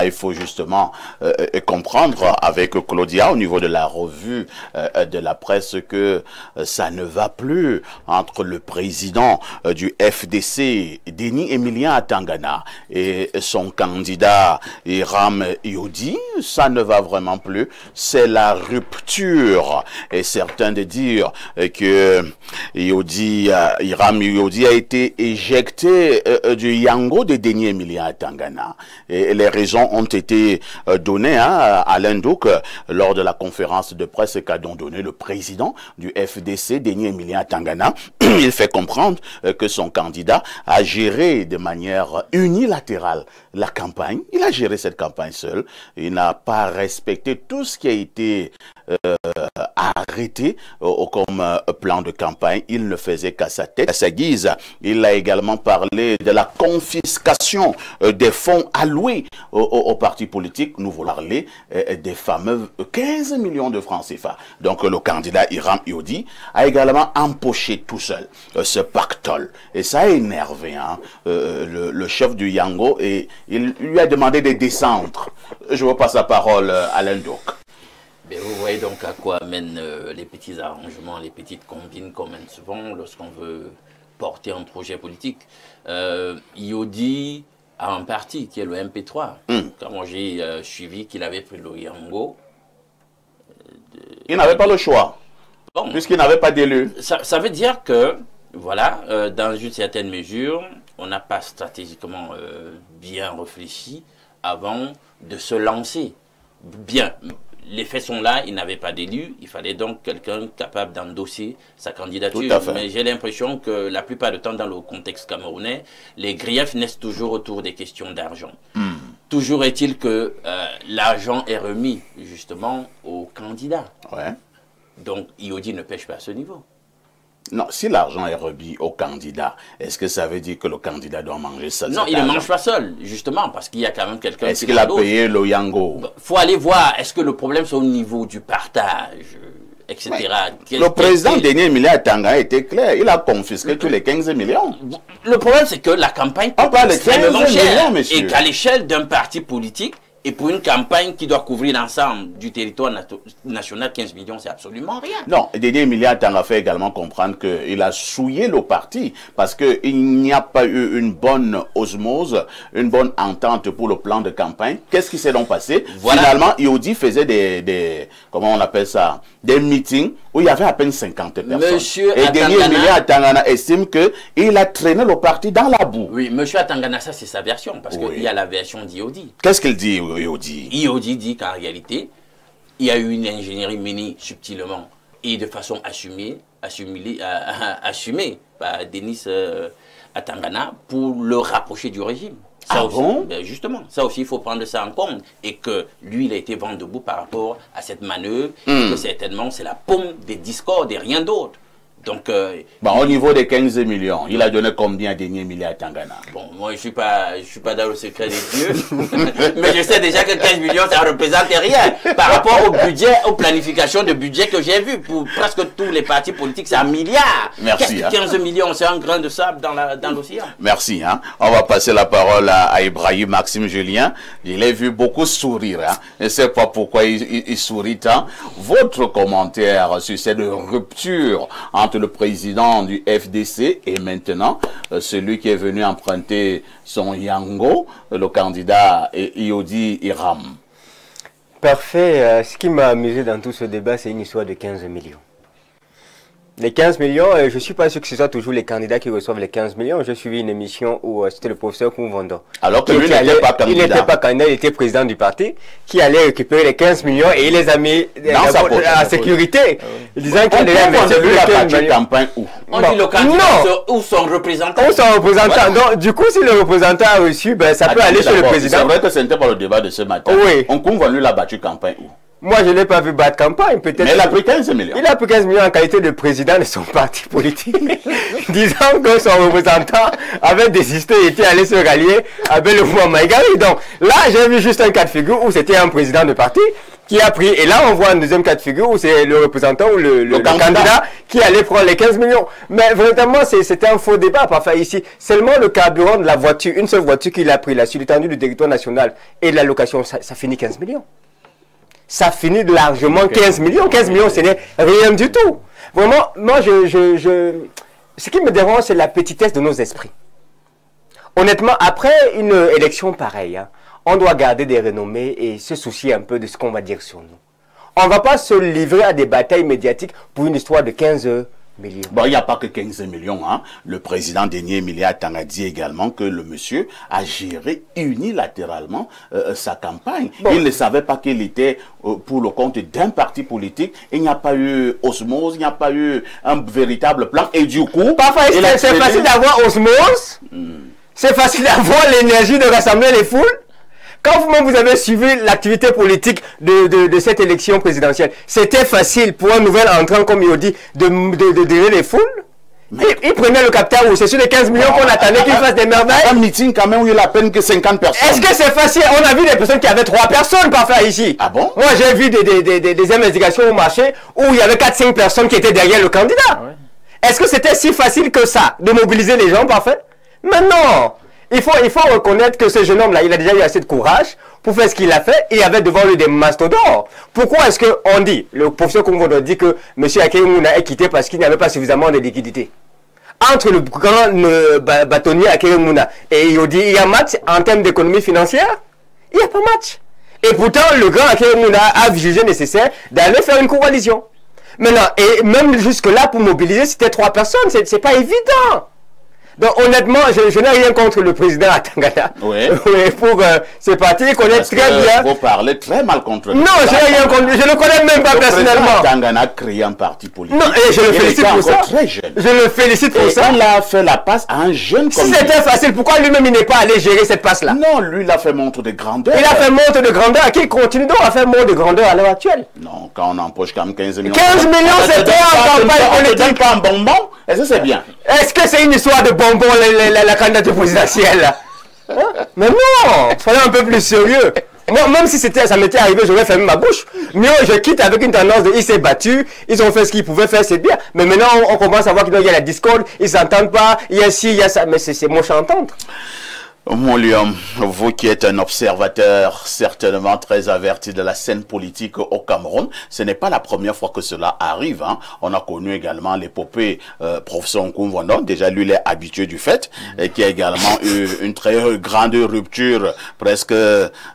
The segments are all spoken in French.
il faut justement comprendre avec Claudia au niveau de la revue de la presse que ça ne va plus entre le président du FDC, Denis Emilien Atangana, et son candidat Hiram Yodi. Ça ne va vraiment plus. C'est la rupture. Et certains de dire que Hiram Yodi a été éjecté du Yango de Denis Emilien Atangana. Et les raisons ont été données à Alain Douk lors de la conférence de presse qu'a donné le président du FDC, Denis Emilien Atangana. Il fait comprendre que son candidat a géré de manière unilatérale la campagne. Il a géré cette campagne seul. Il n'a pas respecté tout ce qui a été arrêté comme plan de campagne. Il ne faisait qu'à sa tête, à sa guise. Il a également parlé de la confiscation des fonds alloués aux partis politiques. Nous voulons parler des fameux 15 millions de francs CFA. Donc le candidat Hiram Yodi a également empoché tout seul ce pactole. Et ça a énervé le chef du Yango, et il lui a demandé de descendre. Je vous passe la parole à Alain Douk. Mais vous voyez donc à quoi amènent les petits arrangements, les petites combines qu'on mène souvent lorsqu'on veut porter un projet politique. Yodi a un parti qui est le MP3. Quand moi j'ai suivi qu'il avait pris le Yango. Il n'avait pas le choix, bon, puisqu'il n'avait pas d'élu. Ça veut dire que, voilà, dans une certaine mesure, on n'a pas stratégiquement bien réfléchi avant de se lancer. Bien. Les faits sont là, il n'avait pas d'élu, il fallait donc quelqu'un capable d'endosser sa candidature. Mais j'ai l'impression que la plupart du temps, dans le contexte camerounais, les griefs naissent toujours autour des questions d'argent. Toujours est-il que l'argent est remis justement au candidat. Ouais. Donc Yodi ne pêche pas à ce niveau. Non, si l'argent est remis au candidat, est-ce que ça veut dire que le candidat doit manger seul? Non, il ne mange pas seul, justement, parce qu'il y a quand même quelqu'un... Est-ce qu'il a payé le Yango? Il faut aller voir, est-ce que le problème c'est au niveau du partage, etc. Ouais. Le président Denis Emilien Atangana était clair, il a confisqué tous les 15 millions. Le problème c'est que la campagne coûte extrêmement cher, et qu'à l'échelle d'un parti politique, et pour une campagne qui doit couvrir l'ensemble du territoire national, 15 millions, c'est absolument rien. Non, Denis Emilien Atangana fait également comprendre qu'il a souillé le parti parce qu'il n'y a pas eu une bonne osmose, une bonne entente pour le plan de campagne. Qu'est-ce qui s'est donc passé? Voilà. Finalement, Yodi faisait des comment on appelle ça, des meetings où il y avait à peine 50 personnes. Et Denis Emilien Atangana estime qu'il a traîné le parti dans la boue. Oui, monsieur Atangana, ça c'est sa version, parce qu'il y a la version d'Yodi. Qu'est-ce qu'il dit, Yodi? Yodi dit qu'en réalité, il y a eu une ingénierie menée subtilement et de façon assumée par Denis Atangana pour le rapprocher du régime. Ça aussi, bon? Justement, ça aussi, il faut prendre ça en compte. Et que lui, il a été vent debout par rapport à cette manœuvre. Et que certainement, c'est la paume des discordes et rien d'autre. Donc, au niveau des 15 millions, il a donné combien à Denis Emilien Atangana? Bon, moi, je suis pas dans le secret des dieux. Mais je sais déjà que 15 millions, ça ne représente rien. Par rapport au budget, aux planifications de budget que j'ai vu pour presque tous les partis politiques, c'est un milliard. Merci. 15 millions, c'est un grain de sable dans l'océan. Merci. On va passer la parole à Ibrahim Maxime Julien. Je l'ai vu beaucoup sourire. Je ne sais pas pourquoi il sourit tant. Votre commentaire sur cette rupture entre le président du FDC et maintenant celui qui est venu emprunter son Yango, le candidat Yodi Hiram. Parfait. Ce qui m'a amusé dans tout ce débat, c'est une histoire de 15 millions. Les 15 millions, je ne suis pas sûr que ce soit toujours les candidats qui reçoivent les 15 millions. J'ai suivi une émission où c'était le professeur Koumvondo. Alors que lui n'était pas candidat. Il n'était pas candidat, il était président du parti, qui allait récupérer les 15 millions et il les a mis dans la sécurité. Disant qu'il allait investir la campagne où? On dit le candidat ou son représentant. Ou son représentant. Voilà. Donc, du coup, si le représentant a reçu, ça peut aller chez le président. C'est vrai que ce n'était pas le débat de ce matin. Oui. On Koumvondo l'a battu campagne où? Moi, je ne l'ai pas vu battre campagne, peut-être. Mais il a pris 15 millions. Il a pris 15 millions en qualité de président de son parti politique, disant que son représentant avait désisté et était allé se rallier avec le mouvement Maïgari. Donc là, j'ai vu juste un cas de figure où c'était un président de parti qui a pris, et là on voit un deuxième cas de figure où c'est le représentant ou le candidat qui allait prendre les 15 millions. Mais véritablement, c'était un faux débat. Parfois ici, seulement le carburant de la voiture, une seule voiture qu'il a pris là sur l'étendue du territoire national et de la location, ça finit 15 millions. Ça finit largement 15 millions. 15 millions, ce n'est rien du tout. Vraiment, moi, ce qui me dérange, c'est la petitesse de nos esprits. Honnêtement, après une élection pareille, hein, on doit garder des renommées et se soucier un peu de ce qu'on va dire sur nous. On ne va pas se livrer à des batailles médiatiques pour une histoire de 15 millions. Bon, il n'y a pas que 15 millions. Hein. Le président Denis Emilia Atang a dit également que le monsieur a géré unilatéralement sa campagne. Bon. Il ne savait pas qu'il était pour le compte d'un parti politique. Il n'y a pas eu osmose, il n'y a pas eu un véritable plan. Et du coup... Parfois, c'est facile d'avoir osmose. C'est facile d'avoir l'énergie de rassembler les foules. Quand vous avez suivi l'activité politique de cette élection présidentielle, c'était facile pour un nouvel entrant, comme il dit, de diriger les foules. Il prenait le capteur où c'est sur les 15 millions qu'on attendait qu'il fasse des merveilles. Un meeting quand même où il a à peine que 50 personnes. Est-ce que c'est facile? On a vu des personnes qui avaient 3 personnes parfois ici. Ah bon? Moi j'ai vu des investigations au marché où il y avait 4-5 personnes qui étaient derrière le candidat. Ah ouais. Est-ce que c'était si facile que ça de mobiliser les gens parfait? Mais non! Il faut reconnaître que ce jeune homme-là, il a déjà eu assez de courage pour faire ce qu'il a fait. Il y avait devant lui des mastodontes. Pourquoi est-ce qu'on dit, le professeur Congo dit que M. Akemouna est quitté parce qu'il n'y avait pas suffisamment de liquidités? Entre le grand bâtonnier Akemouna et Yodi, il y a match en termes d'économie financière? Il n'y a pas match. Et pourtant, le grand Akemouna a jugé nécessaire d'aller faire une coalition. Maintenant, et même jusque-là, pour mobiliser, c'était 3 personnes. C'est pas évident. Donc honnêtement, je n'ai rien contre le président Atangana. Oui. Pour ce parti, il connaît très bien. Vous parlez très mal contre lui. Non, je n'ai rien contre lui. Je ne le connais même pas personnellement. Atangana a créé un parti politique. Non, et je le félicite pour ça. Très jeune. Je le félicite pour ça. Il a fait la passe à un jeune comme si c'était facile, pourquoi lui-même il n'est pas allé gérer cette passe-là? Non, lui il a fait montre de grandeur. Il a fait montre de grandeur. Qui continue donc à faire montre de grandeur à l'heure actuelle? Non, quand on empoche quand même 15 millions. 15 millions, c'était en campagne politique. Pas un bonbon? Est-ce que c'est bien? Est-ce que c'est une histoire de bonbon, la candidature présidentielle? Hein? Mais non, soyez un peu plus sérieux. Moi, même si ça m'était arrivé, j'aurais fermé ma bouche. Mais je quitte avec une tendance de il s'est battu, ils ont fait ce qu'ils pouvaient faire, c'est bien. Mais maintenant, on commence à voir qu'il y a la discorde, ils s'entendent pas, il y a ci, il y a ça. Mais c'est moche à entendre. Mon lion, vous qui êtes un observateur certainement très averti de la scène politique au Cameroun, ce n'est pas la première fois que cela arrive. Hein. On a connu également l'épopée professeur Nkoumvondo, déjà lui il est habitué du fait, et qui a également eu une très grande rupture presque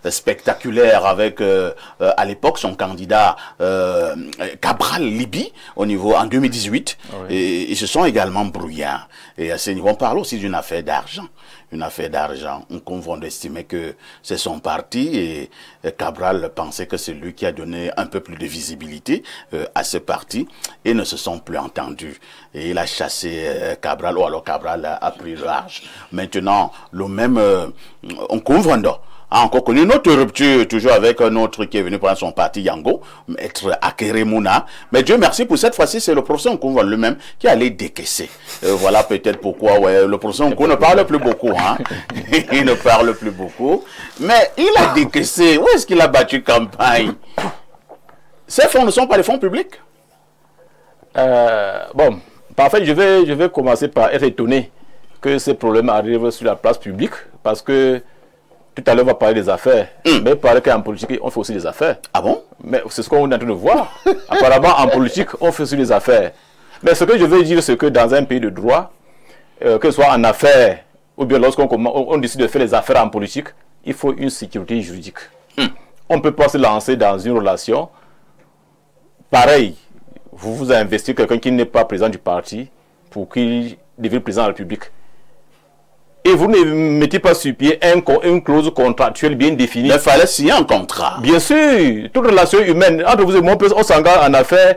spectaculaire avec à l'époque son candidat Cabral Libi au niveau en 2018. Oui. Et ils se sont également brouillés. Et à ce niveau, on parle aussi d'une affaire d'argent. Une affaire d'argent. On convient d'estimer que c'est son parti et Cabral pensait que c'est lui qui a donné un peu plus de visibilité à ce parti et ne se sont plus entendus. Et il a chassé Cabral, ou alors Cabral a pris large. Maintenant, le même on convient a encore connu une autre rupture, toujours avec un autre qui est venu prendre son parti, Yango, maître Akeremouna. Mais Dieu merci, pour cette fois-ci, c'est le professeur Nkoumva lui-même qui allait décaisser. Voilà peut-être pourquoi le professeur Nkoumva ne parle plus beaucoup. Hein. Il ne parle plus beaucoup. Mais il a décaissé. Où est-ce qu'il a battu campagne? Ces fonds ne sont pas des fonds publics. Bon, parfait, je vais commencer par être étonné que ces problèmes arrivent sur la place publique, parce que tout à l'heure, on va parler des affaires. Mais parler qu'en politique, on fait aussi des affaires. Ah bon? Mais c'est ce qu'on est en train de voir. Apparemment, en politique, on fait aussi des affaires. Mais ce que je veux dire, c'est que dans un pays de droit, que ce soit en affaires, ou bien lorsqu'on décide de faire des affaires en politique, il faut une sécurité juridique. On ne peut pas se lancer dans une relation. Pareil, vous investissez quelqu'un qui n'est pas président du parti pour qu'il devienne président de la République. Et vous ne mettez pas sur pied une clause contractuelle bien définie. Il fallait signer un contrat. Bien sûr, toute relation humaine, entre vous et moi, on s'engage en affaires.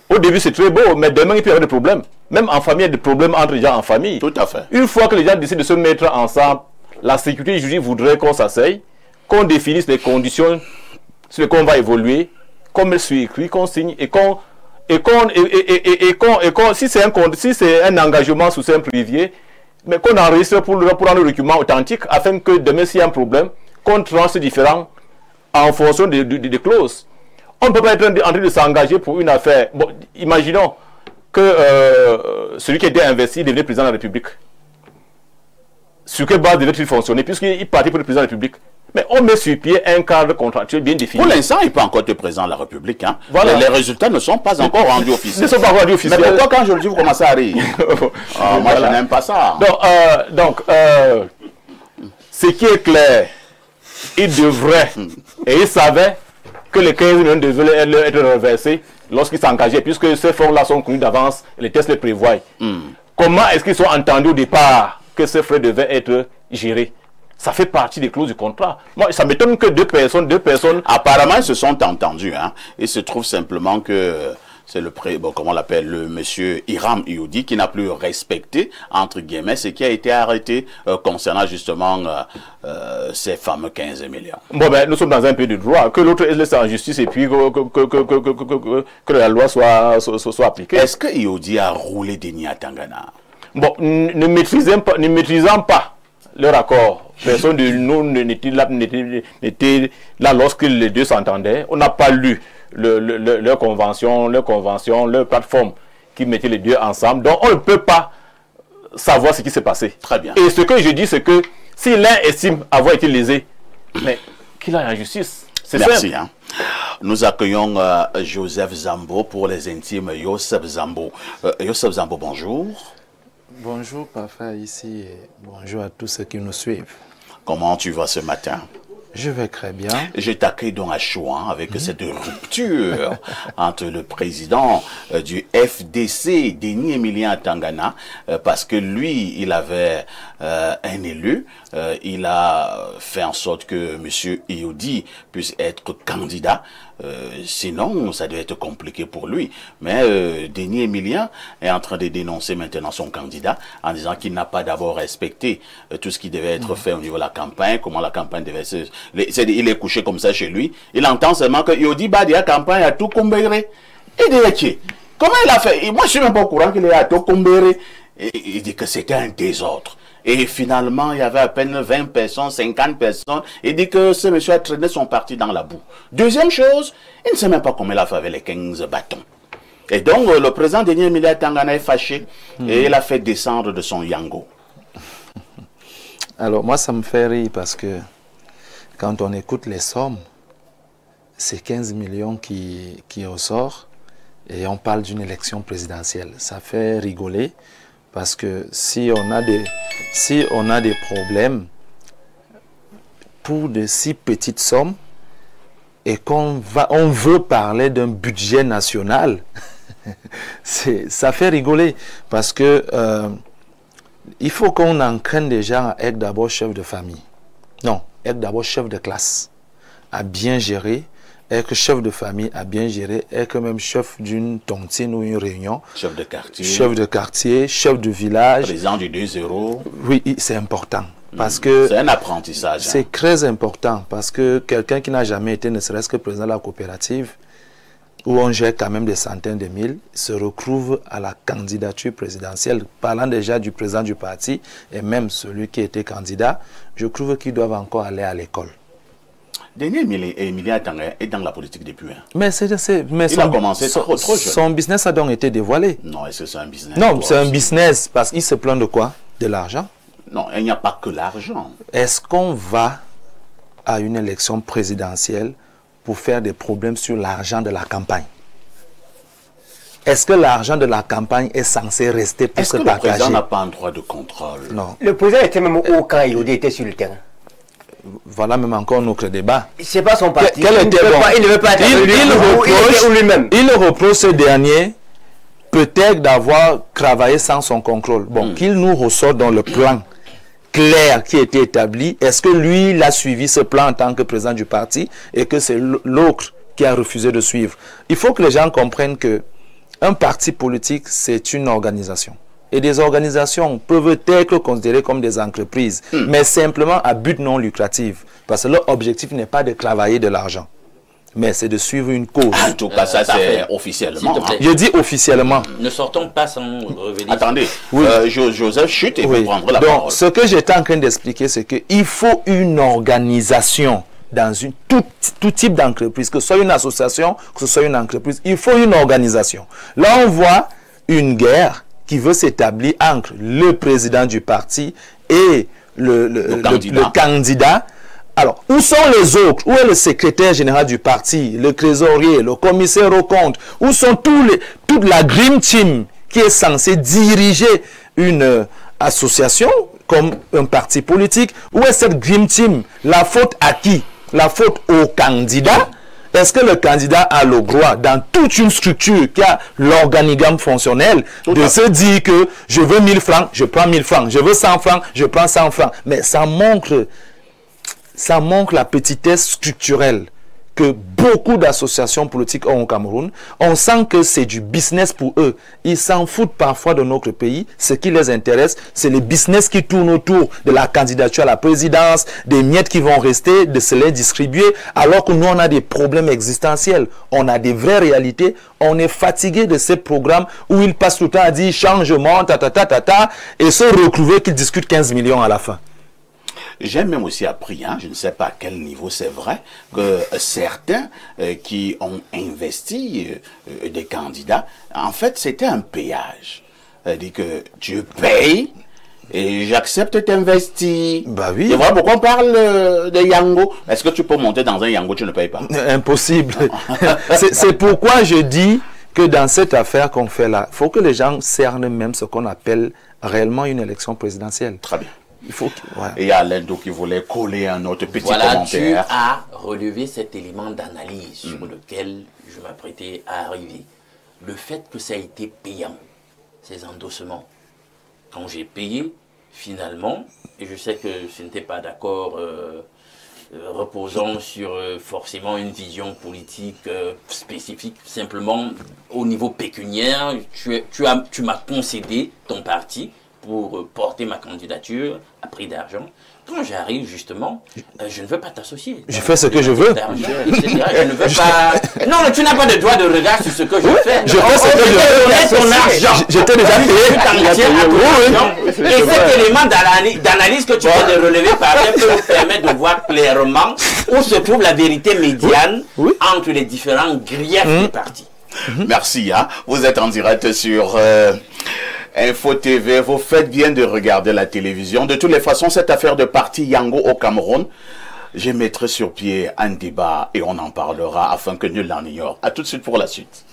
Au début, c'est très beau, mais demain, il peut y avoir des problèmes. Même en famille, il y a des problèmes entre les gens en famille. Tout à fait. Une fois que les gens décident de se mettre ensemble, la sécurité juridique voudrait qu'on s'asseye, qu'on définisse les conditions sur lesquelles on va évoluer, comme elles sont écrites, qu'on signe, si c'est un engagement sous un privier, mais qu'on enregistre pour rendre le document authentique, afin que demain, s'il y a un problème, qu'on tranche différent en fonction des clauses. On ne peut pas être en train de s'engager pour une affaire. Bon, imaginons que celui qui était investi devenait président de la République. Sur quelle base devait-il fonctionner puisqu'il partit pour le président de la République? Mais on met sur pied un cadre contractuel bien défini. Pour l'instant, il peut encore être président de la République. Hein. Voilà. Les résultats ne sont pas encore rendus officiels. Ne sont pas rendus officiels. Mais pourquoi quand je le dis, vous commencez à rire? Moi, voilà. Je n'aime pas ça. Donc, ce qui est clair, il devrait, et il savait que les 15 millions devaient être reversés lorsqu'ils s'engageaient, puisque ces fonds-là sont connus d'avance, les tests les prévoient. Comment est-ce qu'ils sont entendus au départ que ces frais devaient être gérés? Ça fait partie des clauses du contrat. Moi, ça m'étonne que deux personnes... Apparemment, ils se sont entendus. Hein. Il se trouve simplement que c'est comment on l'appelle, le monsieur Hiram Iyoudi qui n'a plus respecté, entre guillemets, ce qui a été arrêté concernant justement ces fameux 15 millions. Bon, ben, nous sommes dans un pays de droit. Que l'autre laisse en justice et puis que la loi soit appliquée. Est-ce que Iyoudi a roulé Denis à Tangana? Bon, ne maîtrisant pas leur accord. Personne de nous n'était là lorsque les deux s'entendaient. On n'a pas lu leur convention, leur plateforme qui mettait les deux ensemble. Donc on ne peut pas savoir ce qui s'est passé. Très bien. Et ce que je dis, c'est que si l'un estime avoir été lésé, mais qu'il aille en justice. Merci. Hein. Nous accueillons Joseph Zambo pour les intimes. Joseph Zambo. Joseph Zambo, bonjour. Bonjour Parfait ici et bonjour à tous ceux qui nous suivent. Comment tu vas ce matin? Je vais très bien. Je t'accueille donc à Chouan avec cette rupture entre le président du FDC, Denis Emilien Tangana, parce que lui, il avait un élu. Il a fait en sorte que M. Iyoudi puisse être candidat. Sinon, ça devait être compliqué pour lui. Mais Denis Emilien est en train de dénoncer maintenant son candidat en disant qu'il n'a pas d'abord respecté tout ce qui devait être fait au niveau de la campagne, comment la campagne devait se... Il est couché comme ça chez lui. Il entend seulement que Iyoudi Badi a campagne à tout combéré. Il dit, comment il a fait? Moi, je suis même pas au courant qu'il est à tout combéré. Il dit que c'était un désordre. Et finalement, il y avait à peine 20 personnes, 50 personnes. Il dit que ce monsieur a traîné son parti dans la boue. Deuxième chose, il ne sait même pas comment il a fait avec les 15 bâtons. Et donc, le président Denis Emilien Tangana est fâché et il a fait descendre de son yango. Alors, moi, ça me fait rire parce que quand on écoute les sommes, c'est 15 millions qui ressort et on parle d'une élection présidentielle. Ça fait rigoler. Parce que si on a des problèmes pour de si petites sommes et qu'on veut parler d'un budget national, ça fait rigoler. Parce que il faut qu'on entraîne des gens à être d'abord chef de famille. Non, être d'abord chef de classe, à bien gérer. Être chef de famille à bien gérer, être même chef d'une tontine ou une réunion. Chef de quartier. Chef de quartier, chef de village. Président du 2-0. Oui, c'est important. Parce que c'est un apprentissage. C'est très important parce que quelqu'un qui n'a jamais été ne serait-ce que président de la coopérative, où on gère quand même des centaines de mille, se retrouve à la candidature présidentielle. Parlant déjà du président du parti et même celui qui était candidat, je trouve qu'ils doivent encore aller à l'école. Denis Emilien Tangana est dans la politique depuis. Hein. Mais il a commencé trop jeune. Son business a donc été dévoilé. Non, est-ce que c'est un business? Non, c'est un business parce qu'il se plaint de quoi? De l'argent. Non, il n'y a pas que l'argent. Est-ce qu'on va à une élection présidentielle pour faire des problèmes sur l'argent de la campagne? Est-ce que l'argent de la campagne est censé rester pour se partager? Est-ce que le président n'a pas un droit de contrôle? Non. Le président était même au camp, il était sur le terrain. Voilà même encore notre débat. C'est pas son parti. Il ne veut pas être il reproche ce dernier peut-être d'avoir travaillé sans son contrôle. Bon, qu'il nous ressort dans le plan clair qui a été établi. Est-ce que lui, il a suivi ce plan en tant que président du parti et que c'est l'autre qui a refusé de suivre? Il faut que les gens comprennent que un parti politique, c'est une organisation. Et des organisations peuvent être considérées comme des entreprises, mais simplement à but non lucratif. Parce que leur objectif n'est pas de travailler de l'argent, mais c'est de suivre une cause. En tout cas, ça c'est officiellement. Hein. Je dis officiellement. Ne sortons pas sans revenir. Attendez, oui. Joseph chute et vous prendrez la parole. Ce que j'étais en train d'expliquer, c'est qu'il faut une organisation dans tout type d'entreprise, que ce soit une association, que ce soit une entreprise, il faut une organisation. Là, on voit une guerre qui veut s'établir entre le président du parti et le candidat. Alors, où sont les autres? Où est le secrétaire général du parti, le trésorier, le commissaire aux comptes? Où sont toute la Dream Team qui est censée diriger une association comme un parti politique? Où est cette Dream Team? La faute à qui? La faute au candidat? Est-ce que le candidat a le droit, dans toute une structure qui a l'organigramme fonctionnel, de se dire que je veux 1000 francs, je prends 1000 francs, je veux 100 francs, je prends 100 francs? Mais ça manque la petitesse structurelle que beaucoup d'associations politiques ont au Cameroun. On sent que c'est du business pour eux. Ils s'en foutent parfois de notre pays. Ce qui les intéresse, c'est les business qui tournent autour de la candidature à la présidence, des miettes qui vont rester, de se les distribuer, alors que nous, on a des problèmes existentiels. On a des vraies réalités. On est fatigué de ces programmes où ils passent tout le temps à dire changement, et se retrouver qu'ils discutent 15 millions à la fin. J'ai même aussi appris, je ne sais pas à quel niveau c'est vrai, que certains qui ont investi des candidats, en fait, c'était un péage. C'est-à-dire que tu payes et j'accepte d'investir. Bah oui. Et voilà pourquoi on parle de Yango. Est-ce que tu peux monter dans un Yango, tu ne payes pas? Impossible. C'est pourquoi je dis que dans cette affaire qu'on fait là, il faut que les gens cernent même ce qu'on appelle réellement une élection présidentielle. Très bien. Il faut Et il y a Lendo qui voulait coller un autre petit commentaire. Tu as relevé cet élément d'analyse sur lequel je m'apprêtais à arriver. Le fait que ça a été payant, ces endossements. Quand j'ai payé, finalement, et je sais que ce n'était pas d'accord reposant sur forcément une vision politique spécifique, simplement au niveau pécuniaire, tu m'as concédé ton parti pour porter ma candidature à prix d'argent. Quand j'arrive, justement, je ne veux pas t'associer. Je fais ce que je veux. Je ne veux pas... Non, mais tu n'as pas de droit de regard sur ce que je fais. Je fais ce que je veux. Ton argent. Je t'ai déjà payé. Et cet élément d'analyse que tu viens de relever peut nous permettre de voir clairement où se trouve la vérité médiane entre les différents griefs des partis. Merci. Vous êtes en direct sur... Info TV, vous faites bien de regarder la télévision. De toutes les façons, cette affaire de parti Yango au Cameroun, je mettrai sur pied un débat et on en parlera afin que nul n'en ignore. À tout de suite pour la suite.